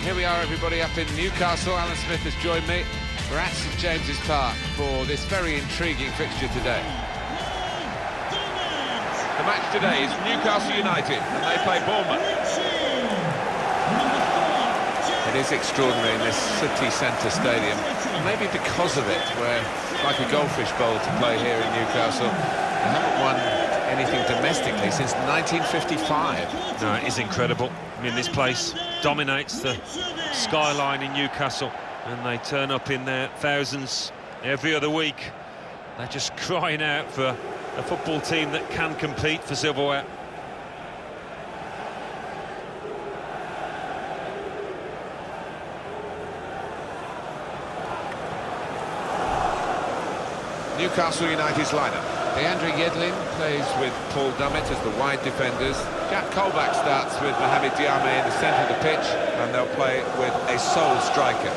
Here we are, everybody, up in Newcastle. Alan Smith has joined me. We're at St James's Park for this very intriguing fixture today. The match today is Newcastle United, and they play Bournemouth. It is extraordinary in this city centre stadium, maybe because of it, where it's like a goldfish bowl to play here in Newcastle. They haven't won anything domestically since 1955. No, it is incredible. I mean, this place dominates the skyline in Newcastle, and they turn up in their thousands every other week. They're just crying out for a football team that can compete for silverware. Newcastle United's lineup. Deandre Yedlin plays with Paul Dummett as the wide defenders. Jack Colback starts with Mohamed Diame in the centre of the pitch, and they'll play with a sole striker.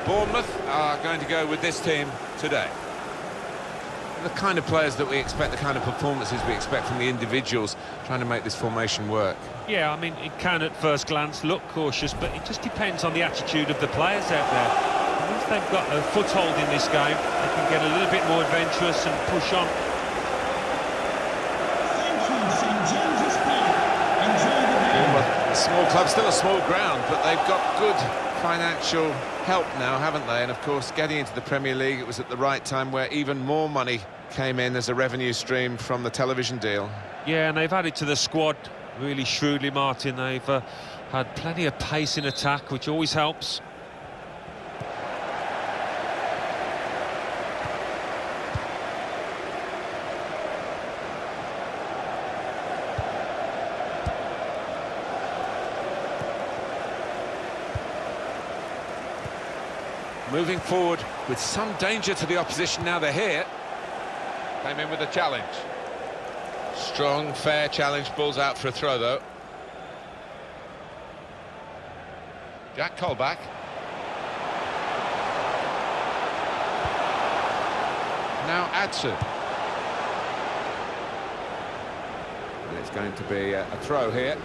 Bournemouth are going to go with this team today. The kind of players that we expect, the kind of performances we expect from the individuals trying to make this formation work. Yeah, I mean, it can at first glance look cautious, but it just depends on the attitude of the players out there. And once they've got a foothold in this game, they can get a little bit more adventurous and push on. Bournemouth, a small club, still a small ground, but they've got good financial help now, haven't they? And of course, getting into the Premier League, it was at the right time where even more money came in as a revenue stream from the television deal. Yeah, and they've added to the squad really shrewdly, Martin. They've had plenty of pace in attack, which always helps. Moving forward with some danger to the opposition now they're here. Came in with a challenge. Strong, fair challenge, balls out for a throw though. Jack Colback. Now Adson. And it's going to be a throw here.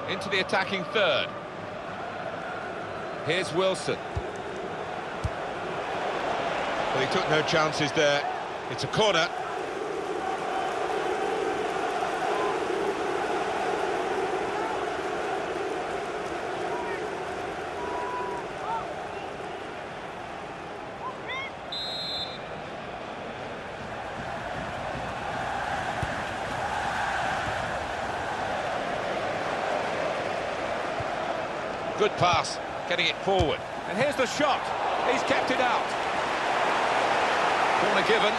Into the attacking third. Here's Wilson. Well, he took no chances there. It's a corner. Good pass, getting it forward. And here's the shot. He's kept it out. Corner given.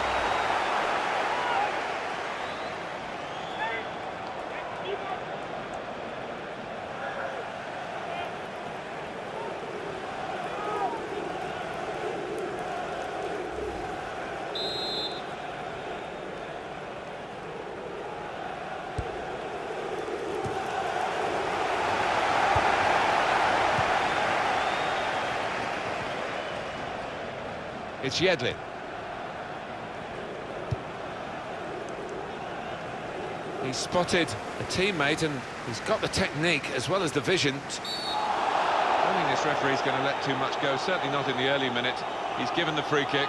It's Yedlin. He's spotted a teammate and he's got the technique as well as the vision. I don't think this referee's going to let too much go, certainly not in the early minutes. He's given the free kick.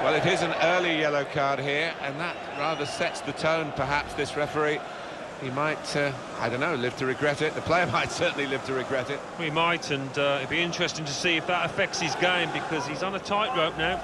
Well, it is an early yellow card here, and that rather sets the tone, perhaps, this referee. He might, I don't know, live to regret it. The player might certainly live to regret it. We might, and it'd be interesting to see if that affects his game, because he's on a tightrope now.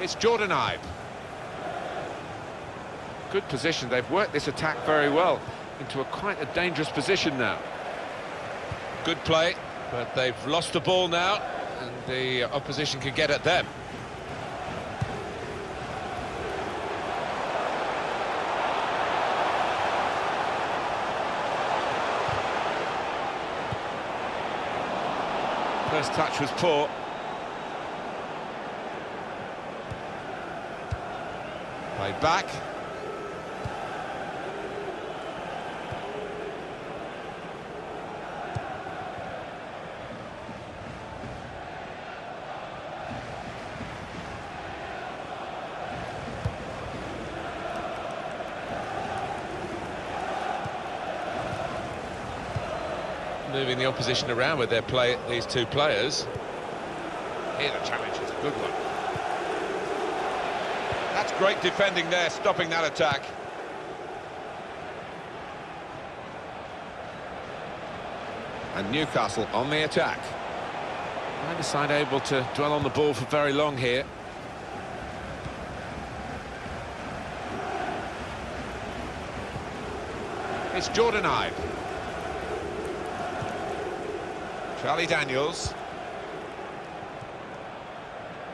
It's Jordan Ibe. Good position. They've worked this attack very well into quite a dangerous position now. Good play, but they've lost the ball now, and the opposition can get at them. First touch was poor. Played back. Moving the opposition around with their play, these two players. Here the challenge is a good one. That's great defending there, stopping that attack. And Newcastle on the attack. Neither side able to dwell on the ball for very long here. It's Jordan Ibe. Charlie Daniels.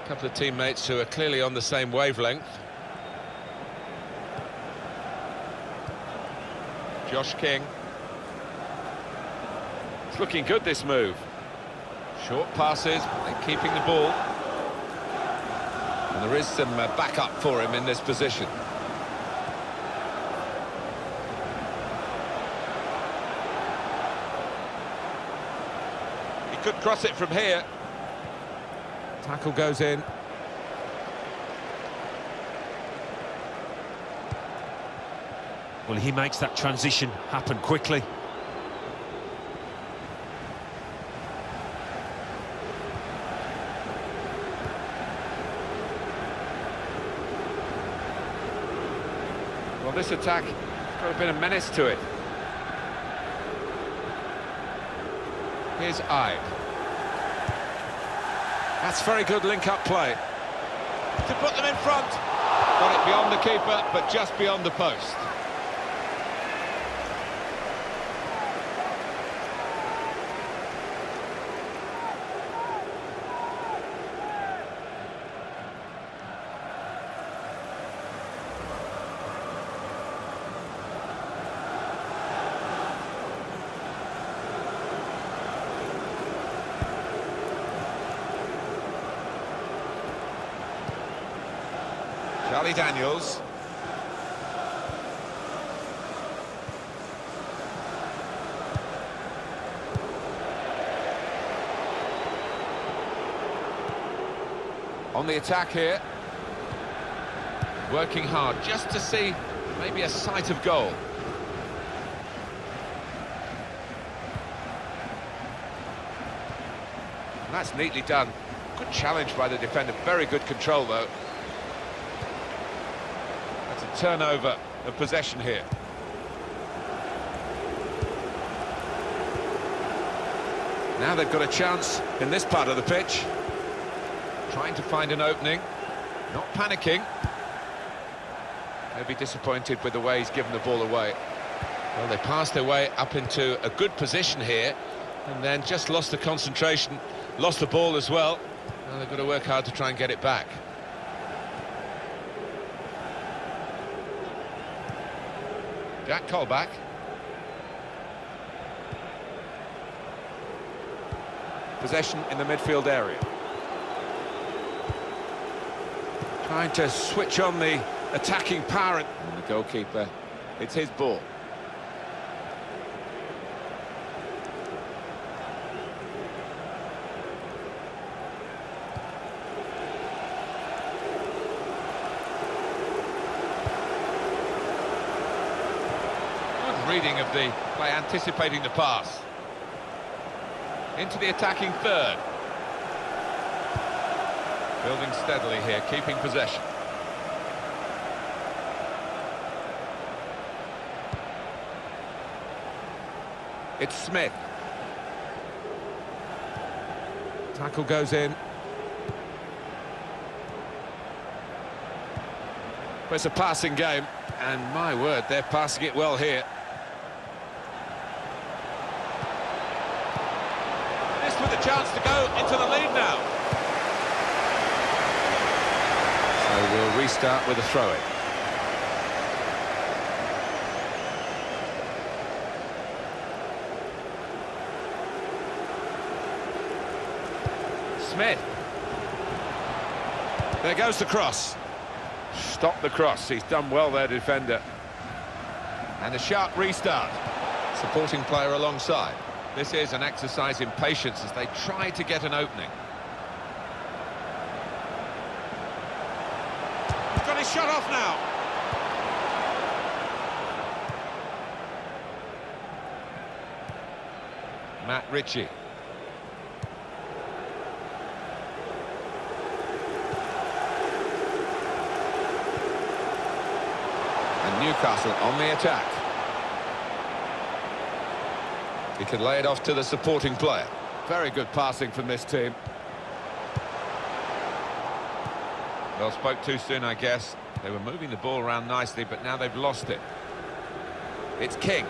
A couple of teammates who are clearly on the same wavelength. Josh King. It's looking good, this move. Short passes, they're keeping the ball. And there is some backup for him in this position. Could cross it from here. Tackle goes in. Well, he makes that transition happen quickly. Well, this attack got a bit of menace to it. Here's Ibe. That's very good link-up play. To put them in front. Got it beyond the keeper, but just beyond the post. Charlie Daniels. On the attack here. Working hard just to see maybe a sight of goal. And that's neatly done. Good challenge by the defender. Very good control, though. That's a turnover of possession here. Now they've got a chance in this part of the pitch. Trying to find an opening. Not panicking. They'll be disappointed with the way he's given the ball away. Well, they passed their way up into a good position here and then just lost the concentration, lost the ball as well. Now they've got to work hard to try and get it back. Jack Colback. Possession in the midfield area. Trying to switch on the attacking power. And the goalkeeper, it's his ball. Reading of the play, anticipating the pass. Into the attacking third. Building steadily here, keeping possession. It's Smith. Tackle goes in. It's a passing game, and my word, they're passing it well here. This with a chance to go into the lead now. So we'll restart with a throw-in. Smith. There goes the cross. Stop the cross. He's done well there, defender. And a sharp restart. Supporting player alongside. This is an exercise in patience as they try to get an opening. He's got his shot off now. Matt Ritchie. Newcastle on the attack. He can lay it off to the supporting player. Very good passing from this team. Well, spoke too soon, I guess. They were moving the ball around nicely, but now they've lost it. It's King.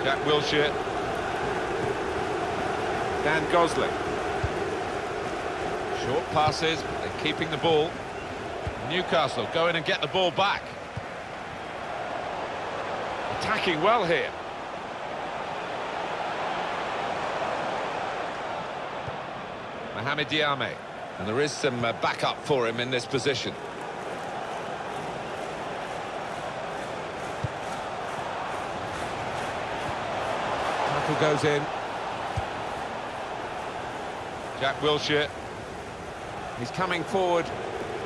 Jack Wilshere. Dan Gosling. Short passes, but they're keeping the ball. Newcastle go in and get the ball back. Attacking well here. Mohamed Diame. And there is some backup for him in this position. Tackle goes in. Jack Wilshere. He's coming forward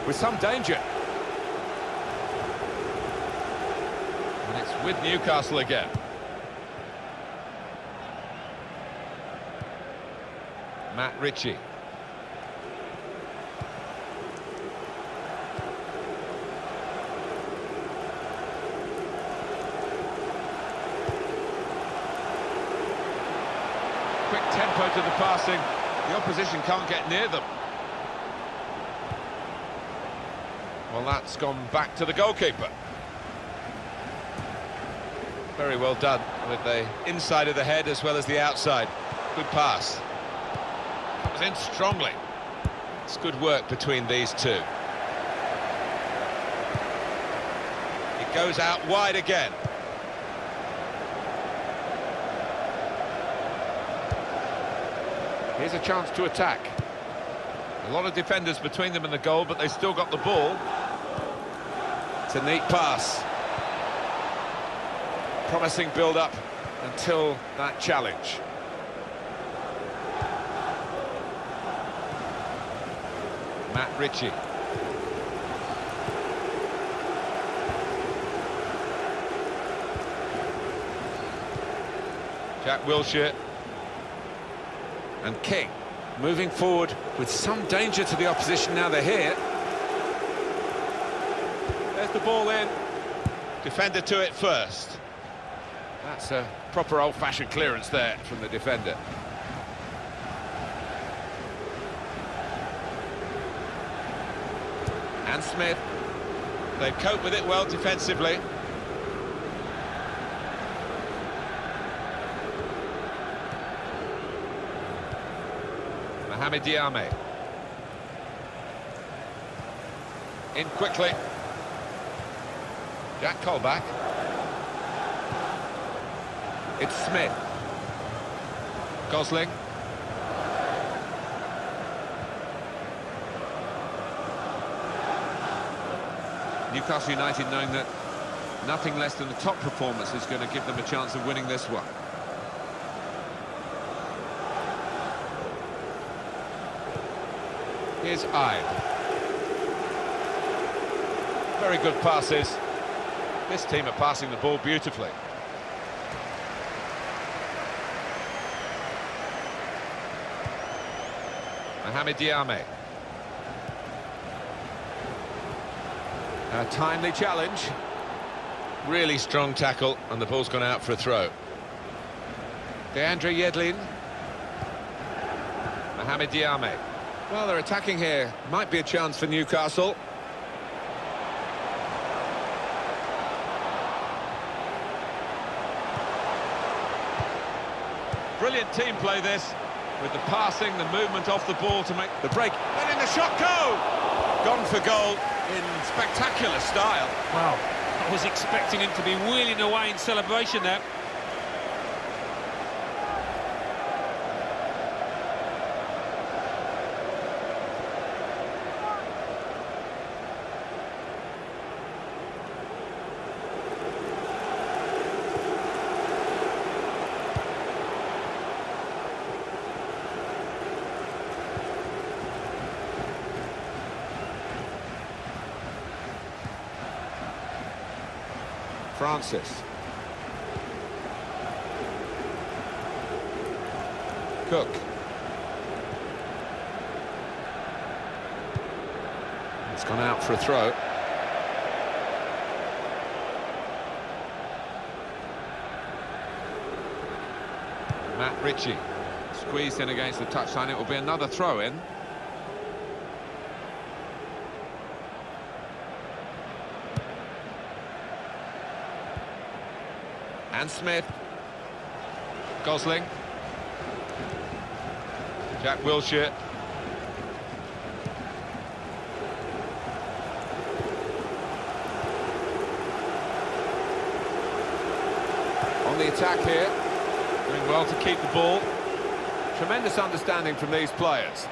with some danger. And it's with Newcastle again. Matt Ritchie. Quick tempo to the passing. The opposition can't get near them. Well, that's gone back to the goalkeeper. Very well done with the inside of the head as well as the outside. Good pass. Comes in strongly. It's good work between these two. It goes out wide again. Here's a chance to attack. A lot of defenders between them and the goal, but they still got the ball. It's a neat pass. Promising build-up until that challenge. Matt Ritchie. Jack Wilshere. And King moving forward with some danger to the opposition now they're here. There's the ball in. Defender to it first. That's a proper old-fashioned clearance there from the defender. And Smith. They've coped with it well defensively. Mohamed Diame. In quickly. Jack Colback. It's Smith. Gosling. Newcastle United knowing that nothing less than the top performance is going to give them a chance of winning this one. Here's Ibe. Very good passes. This team are passing the ball beautifully. Mohamed Diame. A timely challenge. Really strong tackle, and the ball's gone out for a throw. Deandre Yedlin. Mohamed Diame. Well, they're attacking here. Might be a chance for Newcastle. Brilliant team play this, with the passing, the movement off the ball to make the break. Letting the shot go! Gone for goal in spectacular style. Wow, I was expecting him to be wheeling away in celebration there. Francis. Cook. It's gone out for a throw. Matt Ritchie squeezed in against the touchline. It will be another throw in. And Smith. Gosling. Jack Wilshere. On the attack here. Doing well to keep the ball. Tremendous understanding from these players.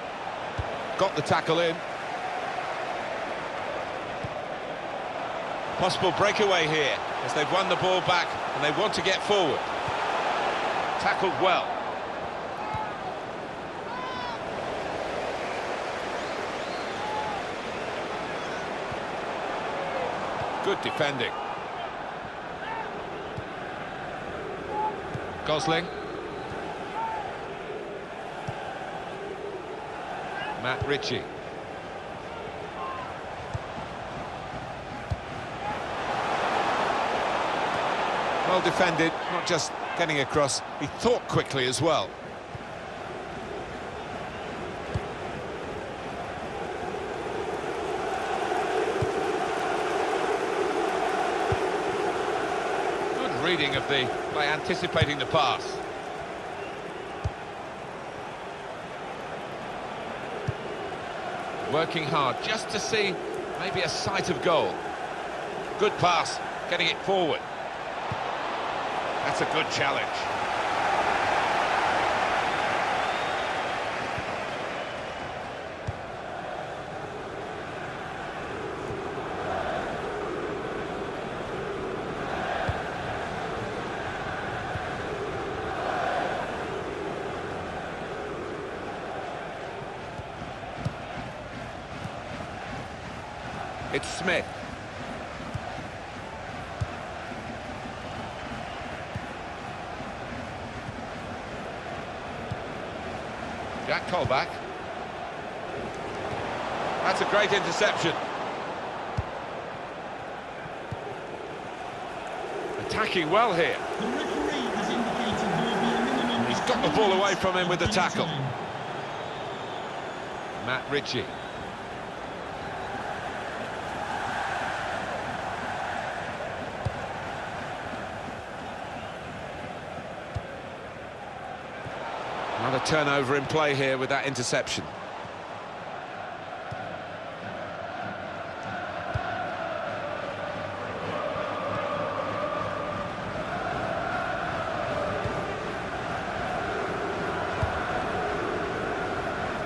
Got the tackle in. Possible breakaway here, as they've won the ball back and they want to get forward. Tackled well. Good defending. Gosling. Matt Ritchie. Well defended, not just getting across, he thought quickly as well. Good reading of by anticipating the pass. Working hard just to see maybe a sight of goal. Good pass, getting it forward. That's a good challenge. It's Smith. Jack Colback. That's a great interception. Attacking well here. He's got the ball away from him with the tackle. Matt Ritchie. Another turnover in play here with that interception.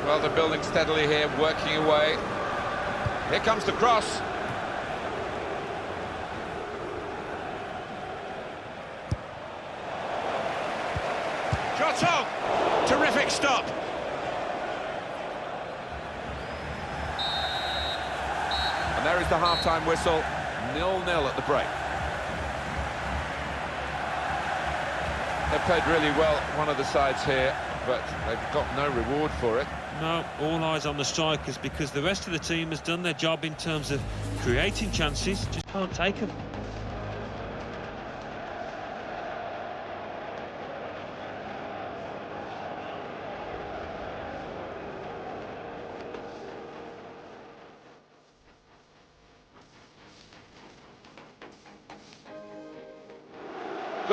Well, they're building steadily here, working away. Here comes the cross. Shots on! Terrific stop. And there is the half-time whistle. 0-0 at the break. They've played really well, one of the sides here, but they've got no reward for it. No, all eyes on the strikers, because the rest of the team has done their job in terms of creating chances, just can't take them.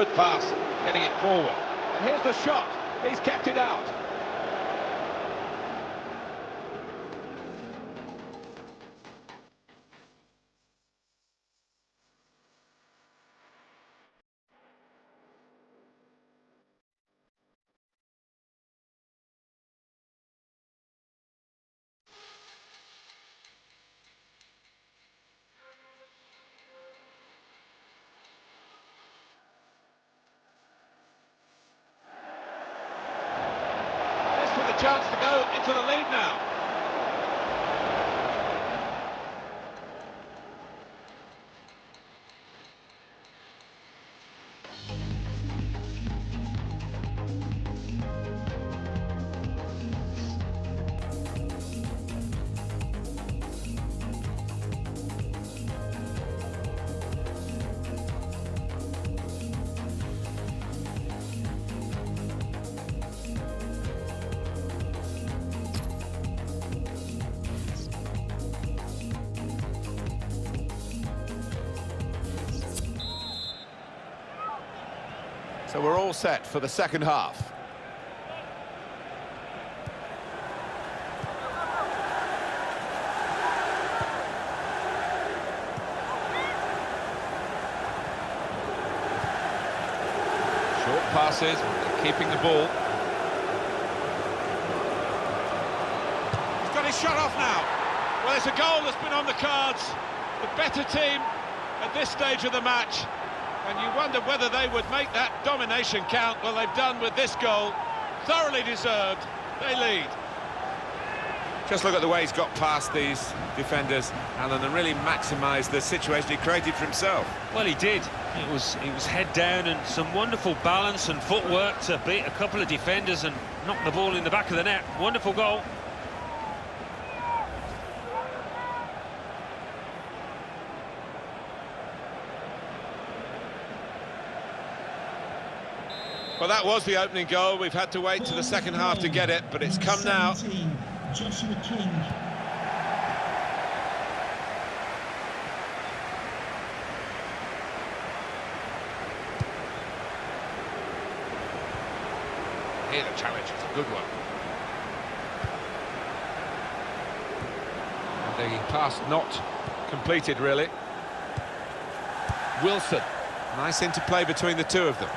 Good pass, getting it forward. And here's the shot. He's kept it out. With a chance to go into the lead now. So we're all set for the second half. Short passes, keeping the ball. He's got his shot off now. Well, it's a goal that's been on the cards. The better team at this stage of the match. And you wonder whether they would make that domination count. Well, they've done with this goal. Thoroughly deserved. They lead. Just look at the way he's got past these defenders, Alan, and really maximised the situation he created for himself. Well, he did. It was head down and some wonderful balance and footwork to beat a couple of defenders and knock the ball in the back of the net. Wonderful goal. Well, that was the opening goal. We've had to wait to the second half to get it, but it's come now. Joshua King. Here the challenge is a good one. The pass not completed, really. Wilson. Nice interplay between the two of them.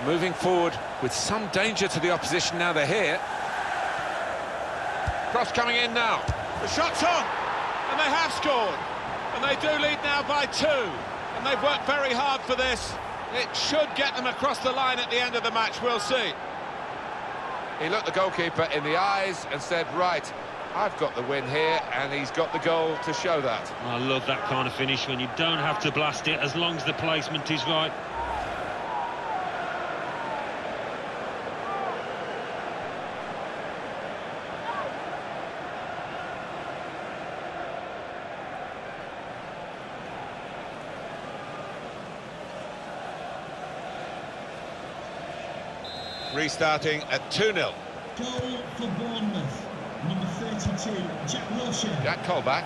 Moving forward with some danger to the opposition now they're here. Cross coming in now. The shot's on, and they have scored. And they do lead now by 2. And they've worked very hard for this. It should get them across the line at the end of the match, we'll see. He looked the goalkeeper in the eyes and said, right, I've got the win here, and he's got the goal to show that. I love that kind of finish when you don't have to blast it as long as the placement is right. Restarting at 2-0. Goal for Bournemouth, number 32, Jack Wilshere. Jack Colback.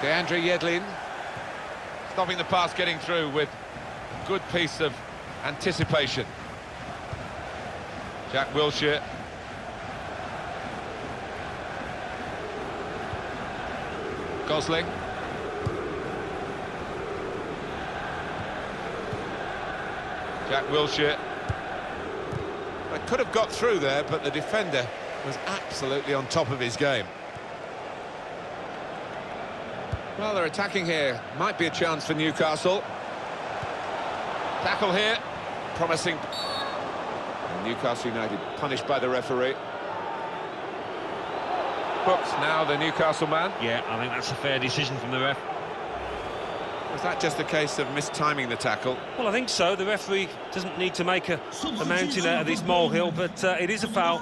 DeAndre Yedlin. Stopping the pass getting through with a good piece of anticipation. Jack Wilshere. Gosling. Jack Wilshere. They could have got through there, but the defender was absolutely on top of his game. Well, they're attacking here. Might be a chance for Newcastle. Tackle here. Promising. And Newcastle United punished by the referee. Books now the Newcastle man. Yeah, I think that's a fair decision from the ref. Was that just a case of mistiming the tackle? Well, I think so. The referee doesn't need to make a mountain out of this molehill, but it is a foul.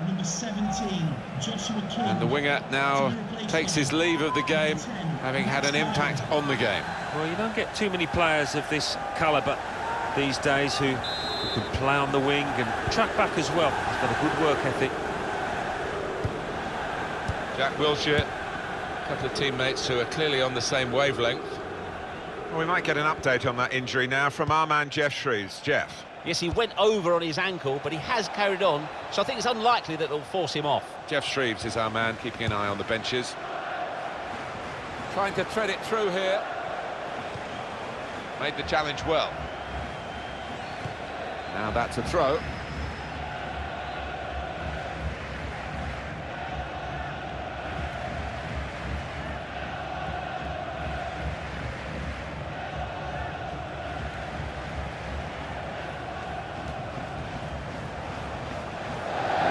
Number 17, Joshua King. And the winger now takes his leave of the game, having had an impact on the game. Well, you don't get too many players of this calibre these days who He can play on the wing and track back as well. He's got a good work ethic. Jack Wilshere, a couple of teammates who are clearly on the same wavelength. Well, we might get an update on that injury now from our man Jeff Shreves. Jeff. Yes, he went over on his ankle, but he has carried on, so I think it's unlikely that it'll force him off. Jeff Shreves is our man, keeping an eye on the benches. Trying to thread it through here. Made the challenge well. Now that's a throw.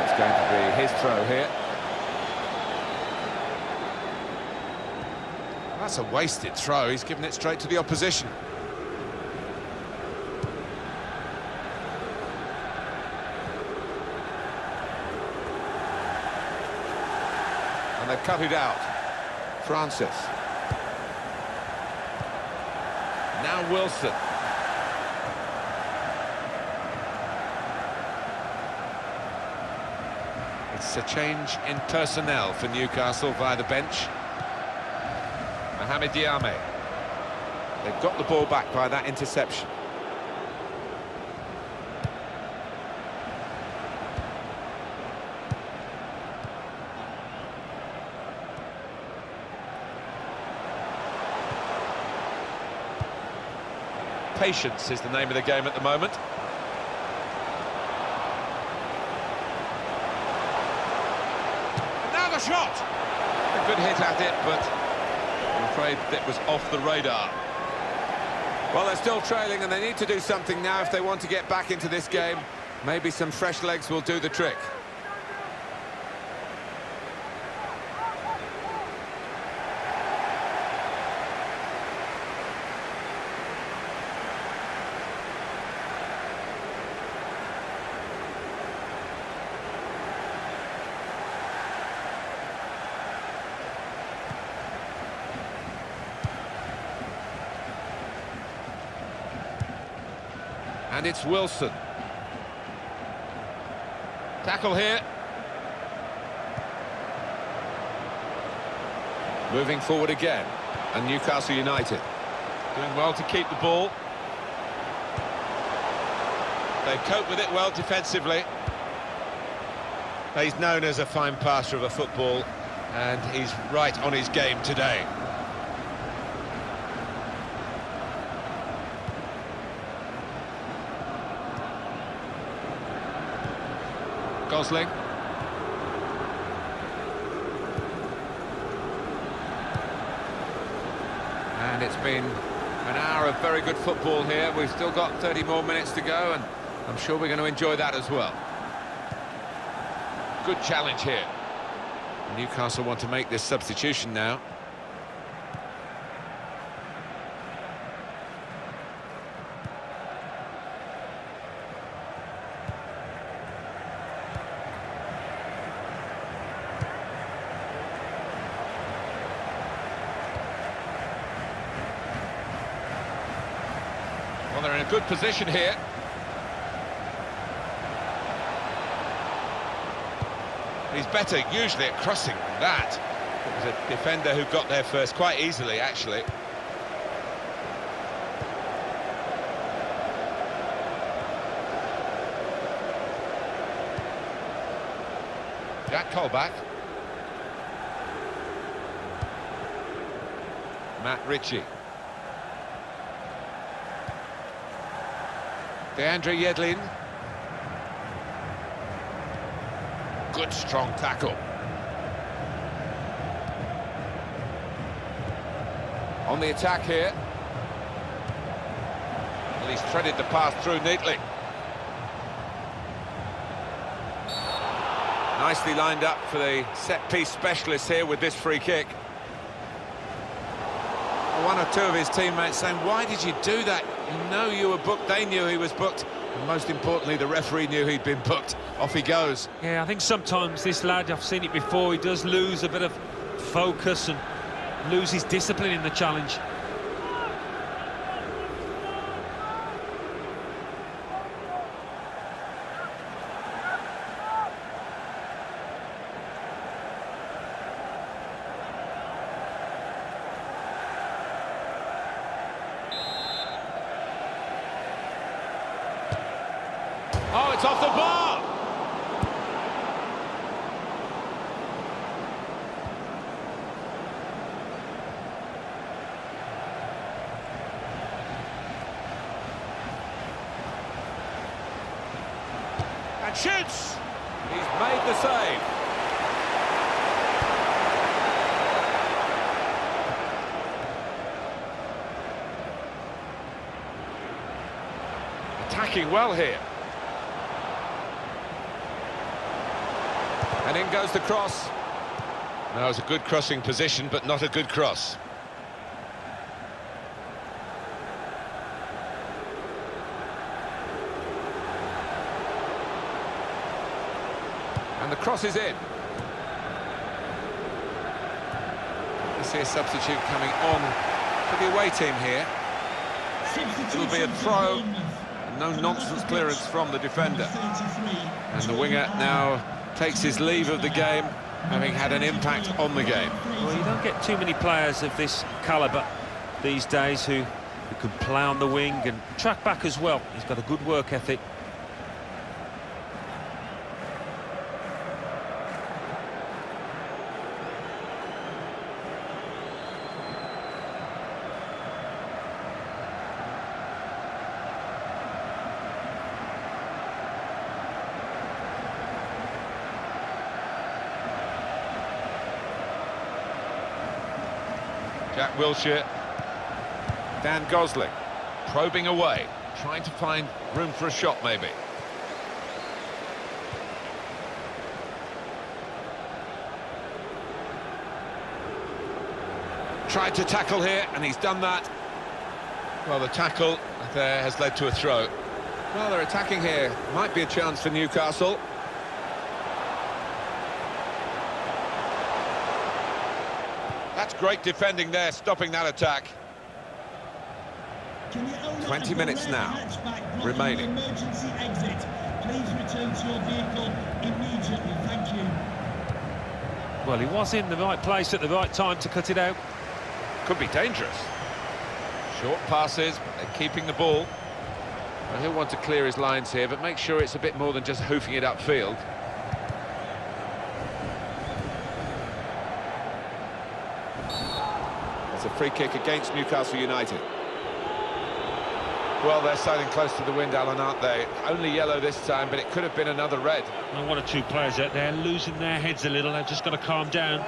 It's going to be his throw here. That's a wasted throw. He's given it straight to the opposition. And they've cut it out. Francis. Now Wilson. It's a change in personnel for Newcastle via the bench. Mohamed Diame. They've got the ball back by that interception. Patience is the name of the game at the moment. And now the shot! A good hit at it, but I'm afraid that was off the radar. Well, they're still trailing and they need to do something now if they want to get back into this game. Maybe some fresh legs will do the trick. And it's Wilson. Tackle here. Moving forward again. And Newcastle United Doing well to keep the ball. They cope with it well defensively. He's known as a fine passer of a football, and he's right on his game today. Gosling. And it's been an hour of very good football here. We've still got 30 more minutes to go, and I'm sure we're going to enjoy that as well. Good challenge here. Newcastle want to make this substitution now. Well, they're in a good position here. He's better usually at crossing than that. It was a defender who got there first quite easily, actually. Jack Colback. Matt Ritchie. Deandre Yedlin. Good strong tackle. On the attack here. Well, he's threaded the pass through neatly. Nicely lined up for the set-piece specialist here with this free kick. One or two of his teammates saying, why did you do that? You know you were booked. They knew he was booked. And most importantly, the referee knew he'd been booked. Off he goes. Yeah, I think sometimes this lad, I've seen it before, he does lose a bit of focus and lose his discipline in the challenge. It's off the bar! And shoots! He's made the save. Attacking well here. And in goes the cross. That was a good crossing position, but not a good cross. And the cross is in. You see a substitute coming on for the away team here. It'll be a throw. No nonsense clearance from the defender. And the winger now takes his leave of the game, having had an impact on the game. Well, you don't get too many players of this calibre these days who can play on the wing and track back as well. He's got a good work ethic. Jack Wilshere, Dan Gosling, probing away, trying to find room for a shot maybe. Tried to tackle here, and he's done that. Well, the tackle there has led to a throw. Well, they're attacking here. Might be a chance for Newcastle. That's great defending there, stopping that attack. 20 minutes now remaining. Emergency exit. Please return to your vehicle immediately. Thank you. Well, he was in the right place at the right time to cut it out. Could be dangerous. Short passes, but they're keeping the ball. Well, he'll want to clear his lines here, but make sure it's a bit more than just hoofing it upfield. It's a free kick against Newcastle United. Well, they're sailing close to the wind, Alan, aren't they? Only yellow this time, but it could have been another red. And one or two players out there losing their heads a little. They've just got to calm down.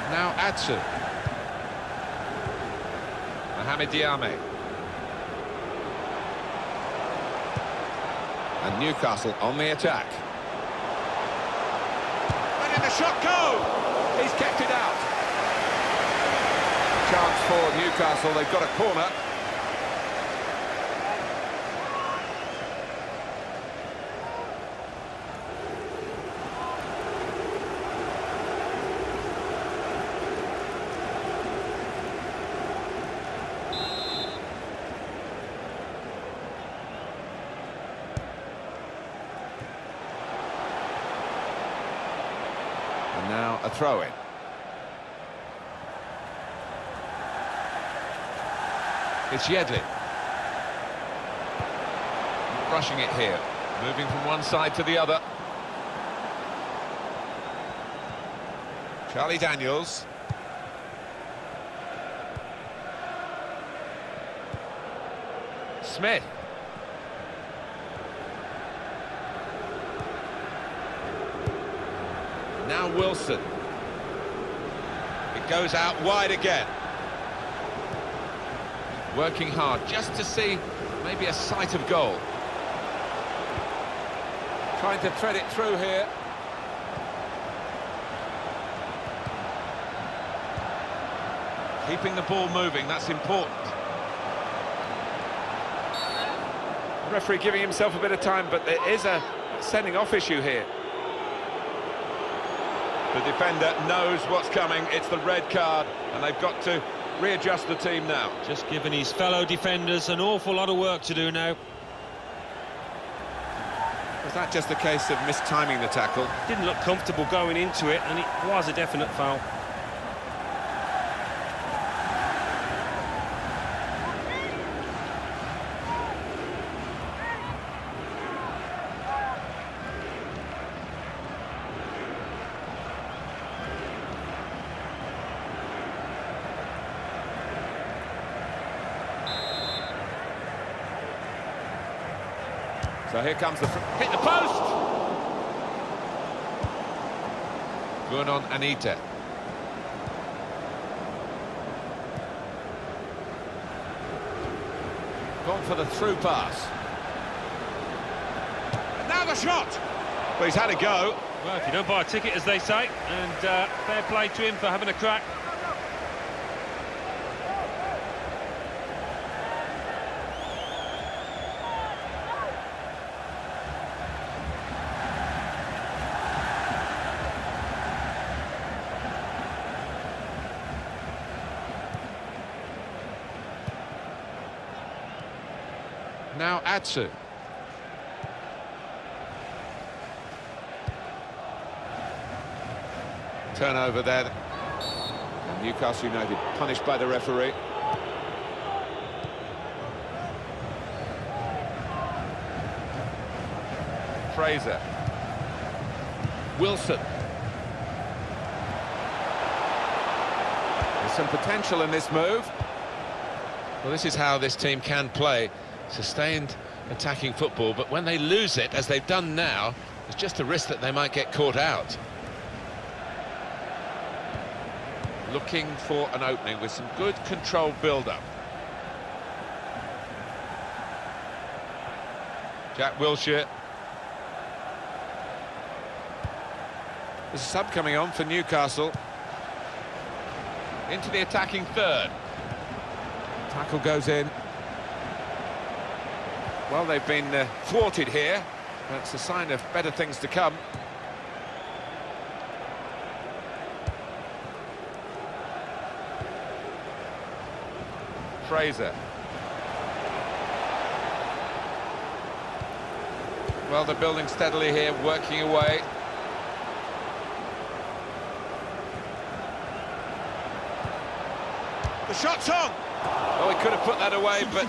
Now Atsu. Mohamed Diame. And Newcastle on the attack. And in the shot go! He's kept it out. Chance for Newcastle, they've got a corner. And now a throw-in. It's Yedlin. Rushing it here. Moving from one side to the other. Charlie Daniels. Smith. Now Wilson. It goes out wide again. Working hard just to see maybe a sight of goal. Trying to thread it through here. Keeping the ball moving, that's important. The referee giving himself a bit of time, but there is a sending off issue here. The defender knows what's coming, it's the red card, and they've got to readjust the team now. Just giving his fellow defenders an awful lot of work to do now. that just a case of mistiming the tackle? Didn't look comfortable going into it, and it was a definite foul. So here comes the... hit the post! Good on Anita. Gone for the through pass. And now the shot! Well, he's had a go. Well, if you don't buy a ticket, as they say, and fair play to him for having a crack. Now Atsu. Turnover there. And Newcastle United punished by the referee. Fraser. Wilson. There's some potential in this move. Well, this is how this team can play. Sustained attacking football, but when they lose it, as they've done now, there's just a risk that they might get caught out. Looking for an opening with some good controlled build-up. Jack Wilshere. There's a sub coming on for Newcastle. Into the attacking third. Tackle goes in. Well, they've been thwarted here. That's a sign of better things to come. Fraser. Well, they're building steadily here, working away. The shot's on! Oh, he could have put that away, but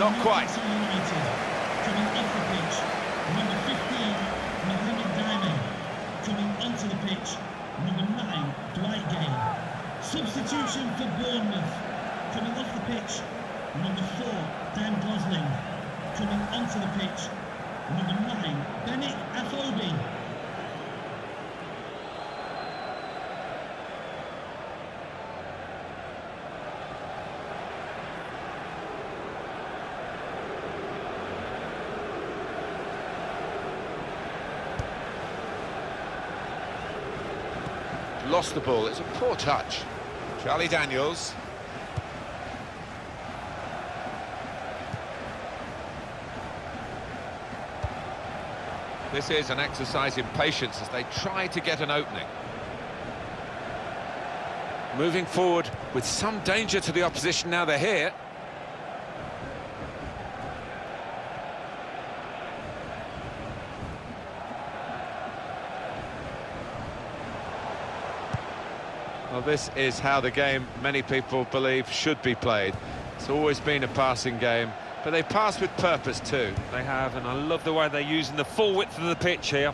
not quite. Coming off the pitch, number 15, Mohamed Diamond. Coming onto the pitch, number 9, Dwight Gale. Substitution for Bournemouth. Coming off the pitch, number 4, Dan Gosling. Coming onto the pitch, number 9, Bennett Afobe. Lost the ball. It's a poor touch. Charlie Daniels. This is an exercise in patience as they try to get an opening. Moving forward with some danger to the opposition now they're here. Well, this is how the game, many people believe, should be played. It's always been a passing game, but they pass with purpose too. They have, and I love the way they're using the full width of the pitch here.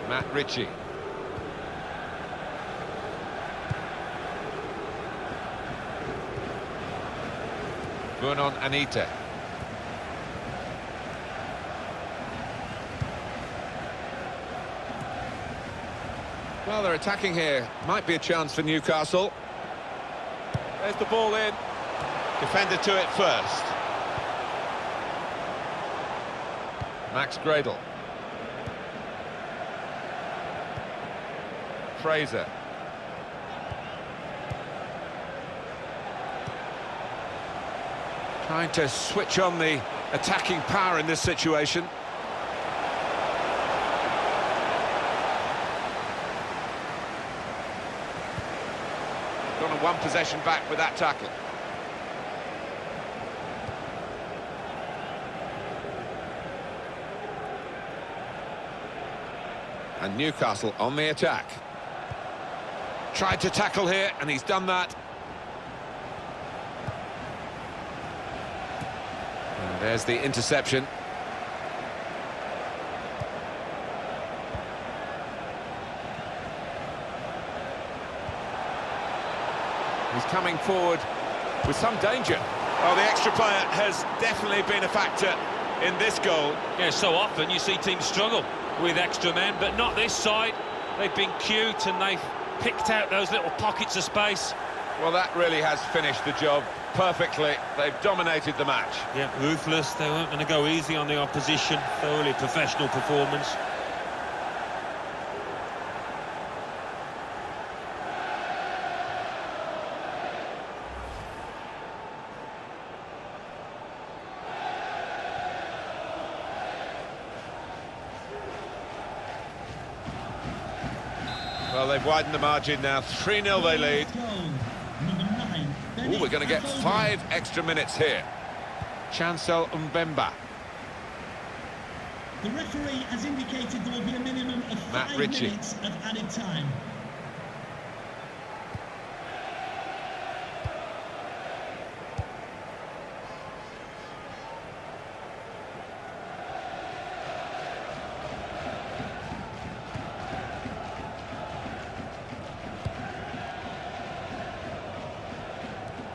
Matt Ritchie. Vernon Anita. Well, they're attacking here. Might be a chance for Newcastle. There's the ball in. Defender to it first. Max Gradle. Fraser. Trying to switch on the attacking power in this situation. gone on one possession back with that tackle. And Newcastle on the attack. Tried to tackle here, and he's done that. And there's the interception. He's coming forward with some danger. Well, the extra player has definitely been a factor in this goal. Yeah, so often you see teams struggle with extra men, but not this side. They've been cute and they've picked out those little pockets of space. Well, that really has finished the job perfectly. They've dominated the match. Yeah, ruthless. They weren't going to go easy on the opposition. Thoroughly professional performance. Well, they've widened the margin now. 3-0 they lead. Ooh, we're going to get 5 extra minutes here. Chancel Mbemba. The referee has indicated there will be a minimum of 5 minutes of added time.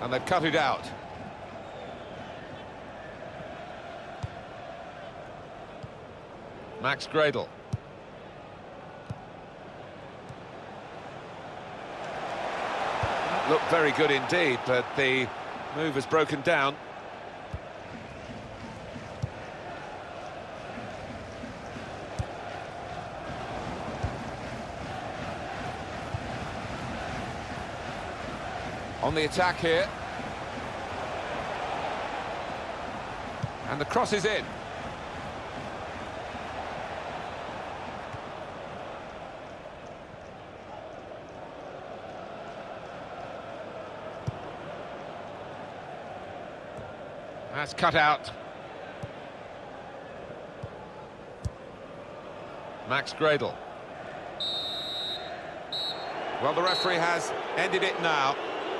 And they've cut it out. Max Gradel. Looked very good indeed, but the move has broken down. On the attack here. And the cross is in. That's cut out. Max Gradel. Well, the referee has ended it now.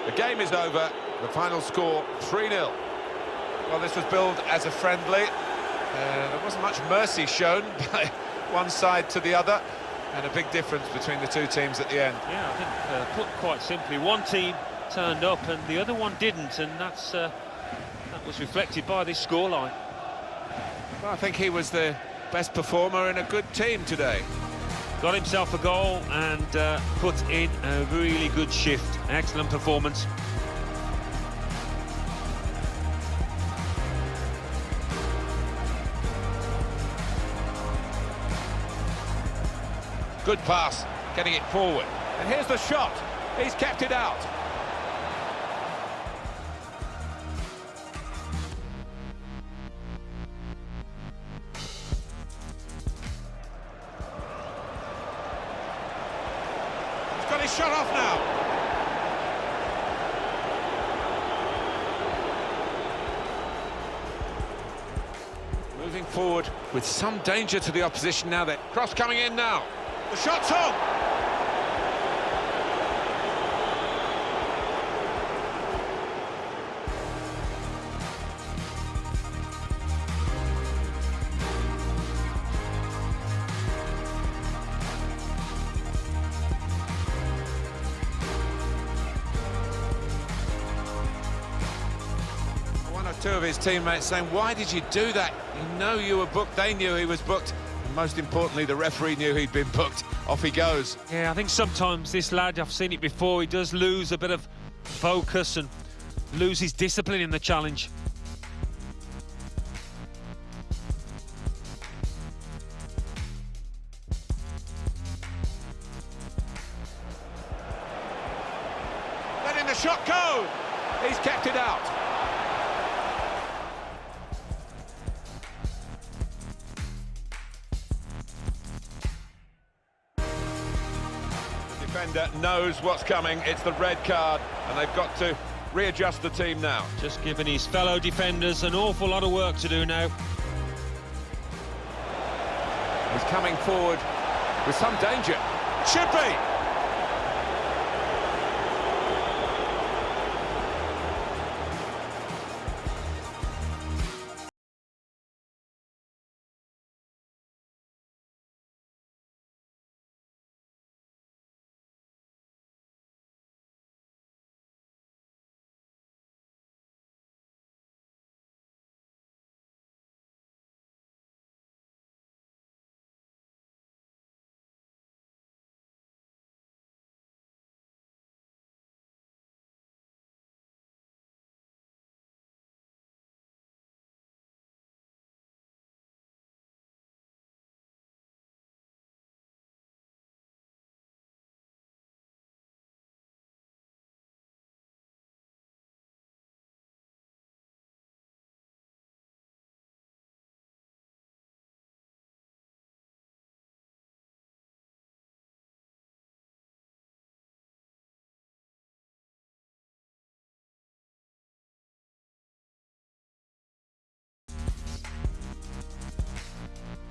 The game is over. The final score, 3-0. Well, this was billed as a friendly. There wasn't much mercy shown by one side to the other, and a big difference between the two teams at the end. Yeah, I think, put quite simply, one team turned up and the other one didn't, and that was reflected by this scoreline. Well, I think he was the best performer in a good team today. Got himself a goal and put in a really good shift. Excellent performance. Good pass, getting it forward. And here's the shot. He's kept it out. He's got his shot off now. Moving forward with some danger to the opposition now. That cross coming in now. The shot's on! One or two of his teammates saying, why did you do that? You know you were booked. They knew he was booked. Most importantly, the referee knew he'd been booked. Off he goes. Yeah, I think sometimes this lad, I've seen it before, he does lose a bit of focus and lose his discipline in the challenge. Letting the shot go. He's kept it out. Defender knows what's coming. It's the red card, and they've got to readjust the team now. Just giving his fellow defenders an awful lot of work to do now. He's coming forward with some danger. Should be!